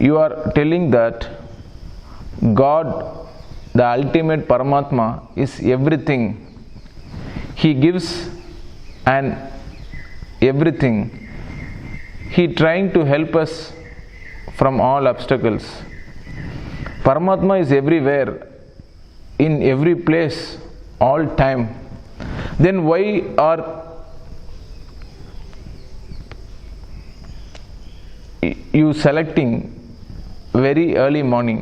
you are telling that God, the ultimate Paramatma, is everything. He gives and everything. He trying to help us from all obstacles. Paramatma is everywhere, in every place, all time. Then why are you selecting very early morning?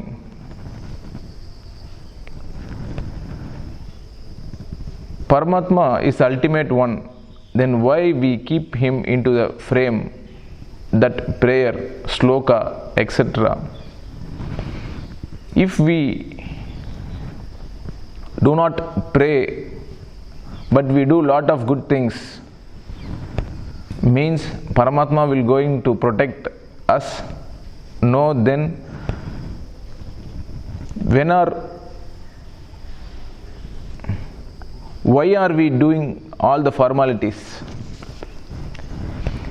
Paramatma is ultimate one. Then why we keep him into the frame, that prayer, sloka, etc. If we do not pray but we do lot of good things, means Paramatma will going to protect us? No. Then why are we doing all the formalities?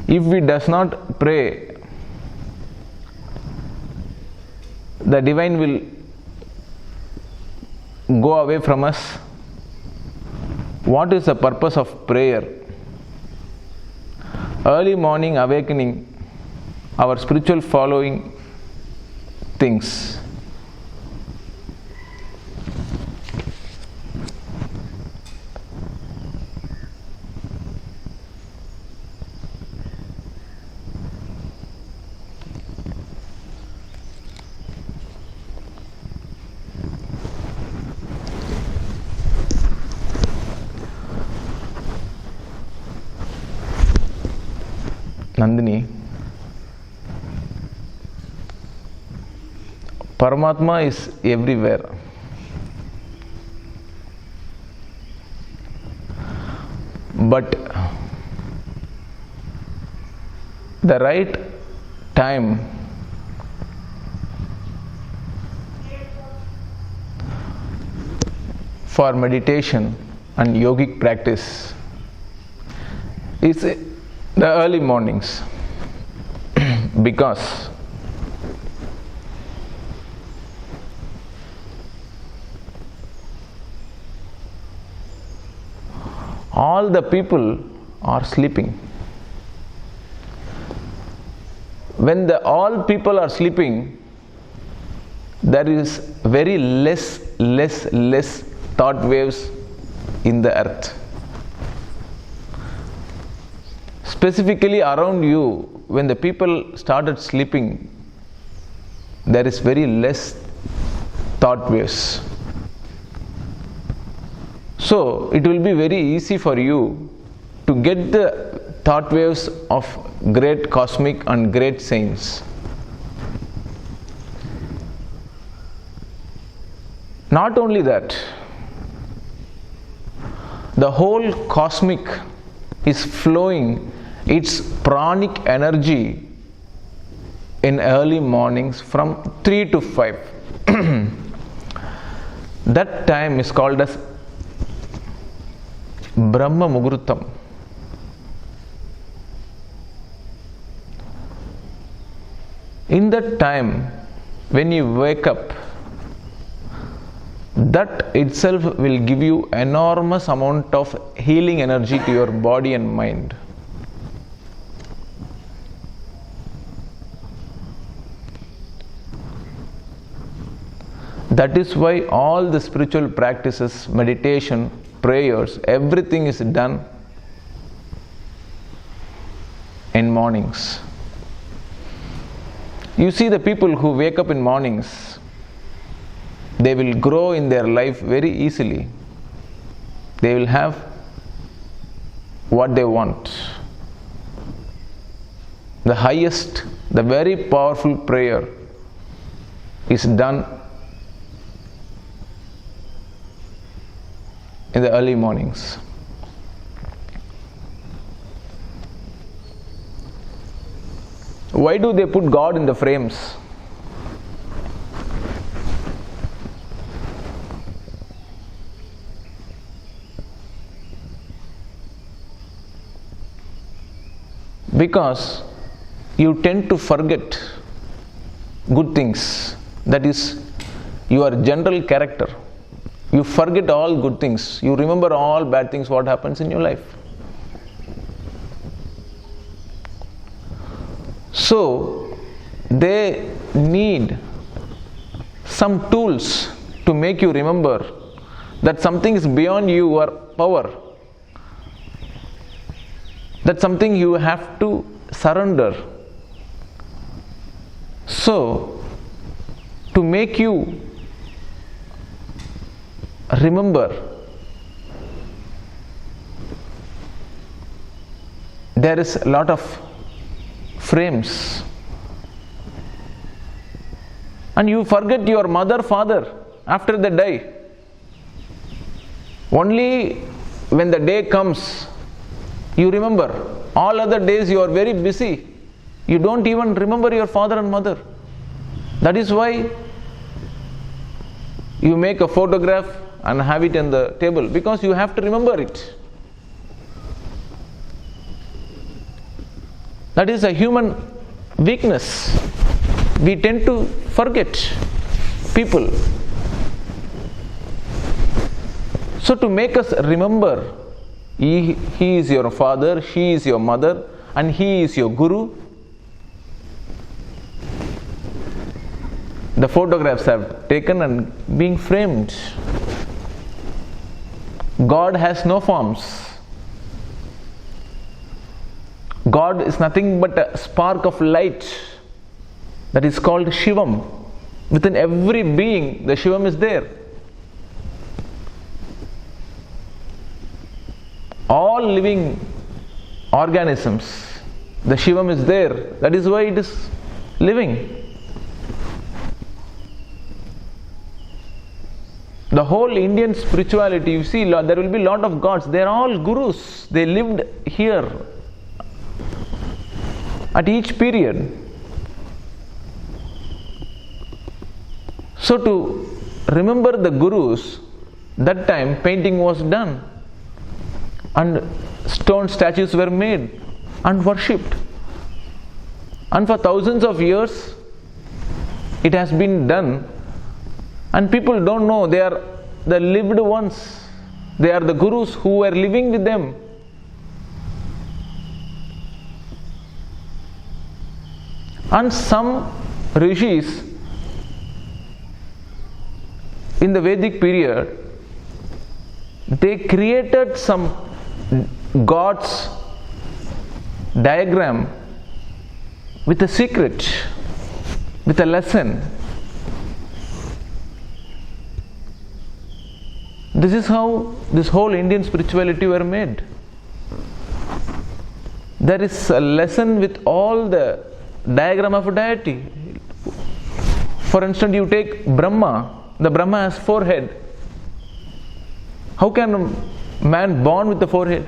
If we does not pray, the divine will go away from us. What is the purpose of prayer? Early morning awakening, our spiritual following things. Nandini, Paramatma is everywhere. But the right time for meditation and yogic practice is the early mornings. Because all the people are sleeping. When all people are sleeping, there is very less thought waves in the earth. Specifically around you, when the people started sleeping, there is very less thought waves. So it will be very easy for you to get the thought waves of great cosmic and great saints. Not only that, the whole cosmic is flowing its pranic energy in early mornings from 3 to 5. That time is called as Brahma Muhurtam. In that time, when you wake up, that itself will give you enormous amount of healing energy to your body and mind. That is why all the spiritual practices, meditation, prayers, everything is done in mornings. You see the people who wake up in mornings, they will grow in their life very easily. They will have what they want. The highest, the very powerful prayer is done in the early mornings. Why do they put God in the frames? Because you tend to forget good things. That is your general character. You forget all good things. You remember all bad things, what happens in your life. So, they need some tools to make you remember that something is beyond your power. That's something you have to surrender. So, to make you remember, there is a lot of frames. And you forget your mother, father after they die. Only when the day comes, you remember. All other days you are very busy. You don't even remember your father and mother. That is why you make a photograph and have it on the table, because you have to remember it. That is a human weakness. We tend to forget people. So to make us remember, he is your father, she is your mother, and he is your guru. The photographs have taken and being framed. God has no forms. God is nothing but a spark of light that is called Shivam. Within every being, the Shivam is there. All living organisms, the Shivam is there. That is why it is living. The whole Indian spirituality, you see, there will be a lot of gods. They are all gurus. They lived here at each period. So to remember the gurus, that time painting was done and stone statues were made and worshipped. And for thousands of years it has been done, and people don't know they are the lived ones. They are the gurus who were living with them. And some rishis in the Vedic period, they created some God's diagram with a secret, with a lesson. This is how this whole Indian spirituality were made. There is a lesson with all the diagram of a deity. For instance, you take Brahma. The Brahma has forehead. How can a man born with the forehead?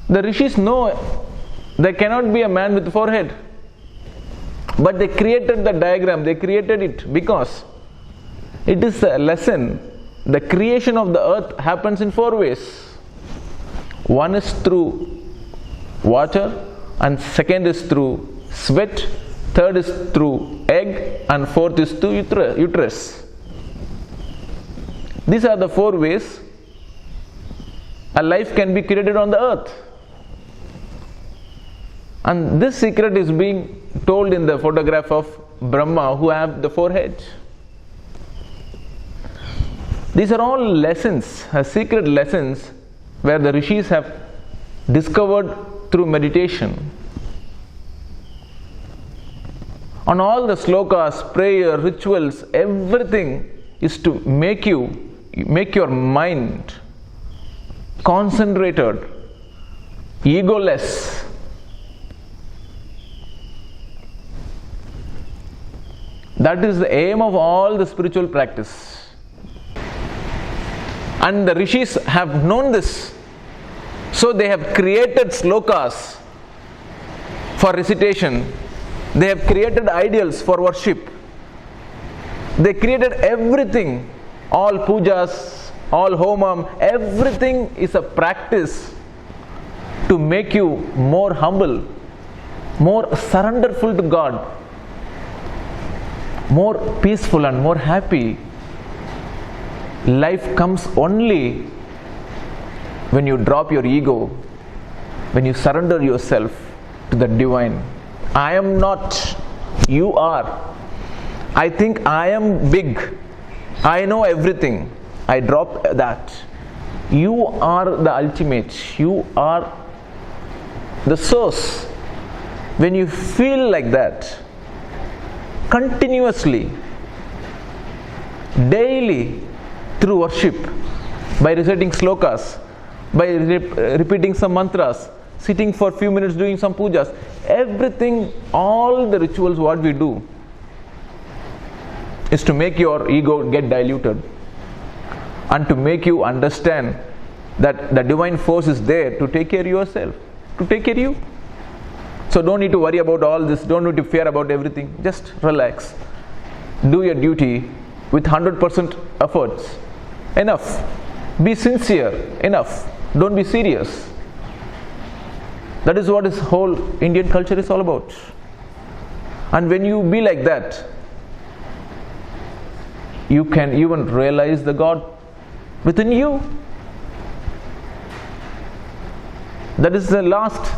The rishis know there cannot be a man with forehead. But they created the diagram, they created it because it is a lesson. The creation of the earth happens in 4 ways. One is through water, and second is through sweat, third is through egg, and fourth is through uterus. These are the 4 ways a life can be created on the earth. And this secret is being told in the photograph of Brahma, who have the forehead. These are all lessons, secret lessons, where the rishis have discovered through meditation. On all the slokas, prayer, rituals, everything is to make your mind concentrated, egoless. That is the aim of all the spiritual practice. And the rishis have known this. So they have created slokas for recitation. They have created ideals for worship. They created everything. All pujas, all homam, everything is a practice to make you more humble, more surrenderful to God, more peaceful and more happy. Life comes only when you drop your ego, when you surrender yourself to the divine. I am not, you are. I think I am big, I know everything. I drop that. You are the ultimate, you are the source. When you feel like that, continuously, daily, through worship, by reciting slokas, by repeating some mantras, sitting for a few minutes doing some pujas, everything, all the rituals what we do is to make your ego get diluted and to make you understand that the divine force is there to take care of yourself, to take care of you. So don't need to worry about all this, don't need to fear about everything, just relax. Do your duty with 100% efforts. Enough. Be sincere. Enough. Don't be serious. That is what this whole Indian culture is all about. And when you be like that, you can even realize the God within you. That is the last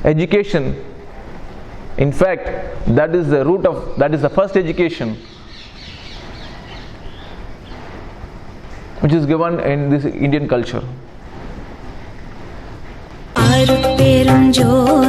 education. In fact, that is the root of, that is the first education which is given in this Indian culture. Arutperunjothi